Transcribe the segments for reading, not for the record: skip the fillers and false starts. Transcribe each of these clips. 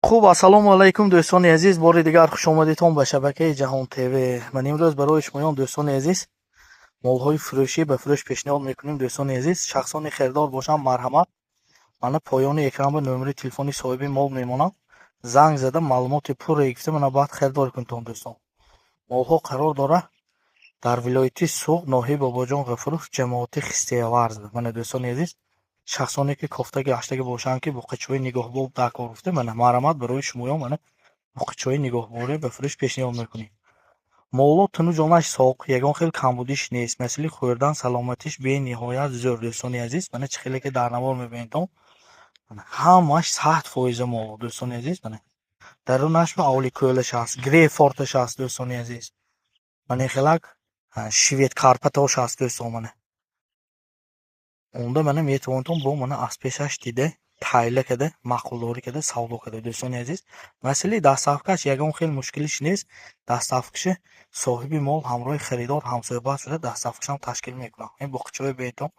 خب السلام علیکم دوستان عزیز، بار دیگر خوش آمدیدتان به شبکه جهان تیوی. من امروز برای شما دوستان عزیز مال‌های فروشی به فروش پیشنهاد میکنیم. دوستان عزیز، شخصان خریدار باشن مرحمت، من پایان اکران به نمره تلفنی صاحب مال میمونم. زنگ زده معلومات پور گرفته من بعد خریدار کنتون. دوستان مال‌ها قرار داره در ولایت سوق ناحیه باباجان غفور جماعت خستی‌آورز. من دوستان عزیز، شخصانی که کوفته گشته باشن که با قچوی نگاهبان در کار گفته من مرحمت برای شما من мухчои нигоҳборӣ ба фурӯш пешниҳод мекунем. моло туну ҷонаш соғ, ягон хел камбудиш нест. маслаи хӯрдан саломатиш бениҳоят зӯр. дӯстони азиз, мана чӣ хеле ки дар навор мебинедам, ҳамаш 100% моло. дӯстони азиз, мана дарунаш авликӯлаш аст, грейпфруташ аст. дӯстони азиз, мана хелак швед карпатош аст. дӯстон мана онда мана метавонтон бо мана аз пешаш дида тайла када маъқулдорӣ када савдо када. дӯстони азиз, масъалаи дастсафкаш ягон хел мушкилиш нест. дастсафкаши соҳиби мол ҳамроҳи харидор ҳамсӯҳбат шуда дастсафкашам ташкил мекунад. ин боқчаҳои бетон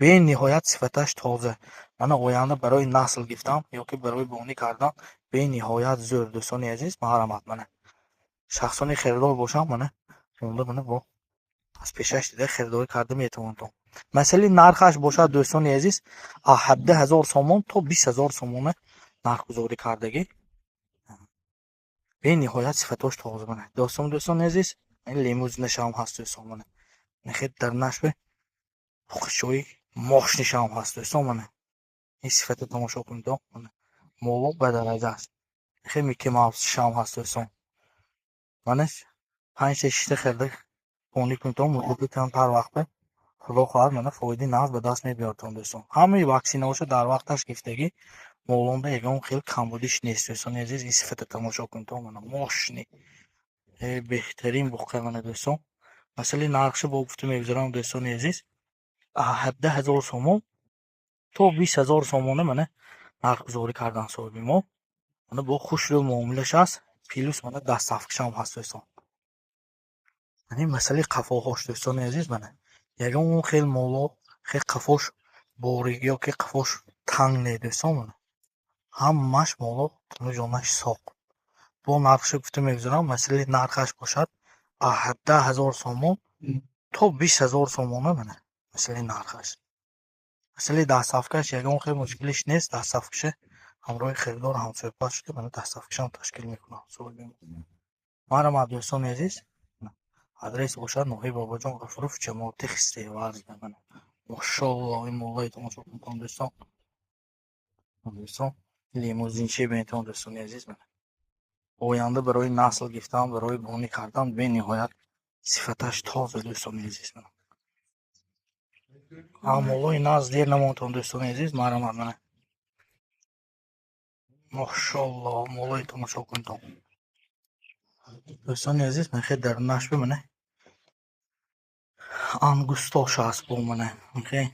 бениҳоят сифаташ тоза, мана оянда барои насл гирифтан ё ки барои бонӣ кардан бениҳоят зӯр. дӯстони азиз, маҳрамат, мана шахсони харидор бошанд, мана онда мана бо аз пешаш дида харидорӣ карда метавонтон. масъалаи нархаш бошад дӯстони азиз 17,000 сомон то 20,000 сомона нархгузорӣ кардагӣ. бениҳоят сифатош тоза. мана дӯстони азиз, ин лимузинашам ҳаст. дӯстон мана нахед дар нашве хушои мошнишам ҳаст. дӯстон мана ин сифата тамошо кунед. мана моло ба дараҷа аст. нахед мики мавсшам ҳаст. дӯстон мана 5-6 хелда бонӣ кунед. муддати камтар вақта худо хоҳад мана фоидаи нағд ба даст мебиёртон. дӯстон ҳамаи ваксинаҳоша дар вақташ гирифтагӣ, молонда ягон хел камбудиш нест. дӯстони азиз, ин сифата тамошо кунед. мана мошни беҳтарин воқеъ. мана дӯстон масъалаи нархша бо гуфта мегузарам. дӯстони азиз 17,000 сомон то 20,000 сомона мана нархгузорӣ кардан соҳиби мо. мана бо хушрӯ муомилаш аст, плюс мана дастсафкашам ҳаст. дӯстон ин масъалаи қафоҳош. дӯстони азиз, мана ягон хел моло хел қафош борик ё ки қафош танг не. дӯстон мана ҳамаш моло туну-ҷонаш соқ. бо нархша гуфта мегузарам. масъалаи нархаш бошад 17,000 сомон то 20,000 сомона. мана масъалаи нархаш. масъалаи дастсафкаш ягон хел мушкилиш нест. дастсафкаша ҳамроҳи харидор ҳамсӯҳбат шуда мана дастсафкашам ташкил мекунад. маҳрамат дӯстони азиз, адрес бошад ноҳияи бобоҷон ғафуров ҷамоати хистиъварз. мана мошоалло ин моллои тамошо кунед. дӯстон лимузинчи бентон. дӯстони азиз, мана оянда барои насл гирифтан, барои бонӣ кардан бениҳоят сифаташ тоза. дӯстони азиз, мана моллои нағз дер намонтон. дӯстони азиз, маҳрамат, мана мошоалло моллои тамошо кунед. дӯстони азиз, мехед дар нашби мана ангустош аст. бо мана мехед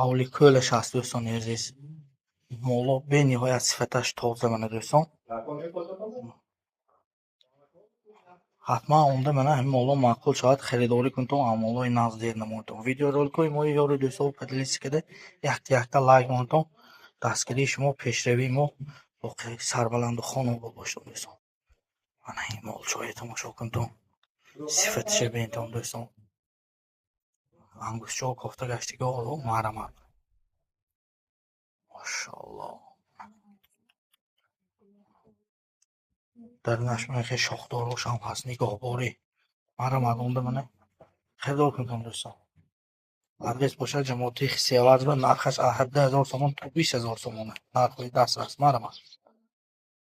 авликӯлаш аст. дӯстони азиз, моло бениҳоят сифаташ тоза. мана дӯстон ҳатман онда мана ҳамин моло маъқул шавад харидорӣ кунтон. моллои нағз дер намонтон. видеороликҳои мои ёри дӯстон поделиться када якта лайк монтон. дастгирии шумо, пешравии мо воқеъ сарбаланду хонобод бошад. дӯстон мана ин молчои тамошо кунтон, сифатиша бинтон. дӯстон ангустчо кофта гаштиго маҳрамат. мошоалло дар нашмахе шохдорушам ҳаст. нигоҳборӣ маҳрамат. онда мана харидор кунтон. дӯстон адрес бошад ҷамоати хистиъварз. нархаш 17,000 сомон то 20,000 сомона нархои даст аст. маҳрамат.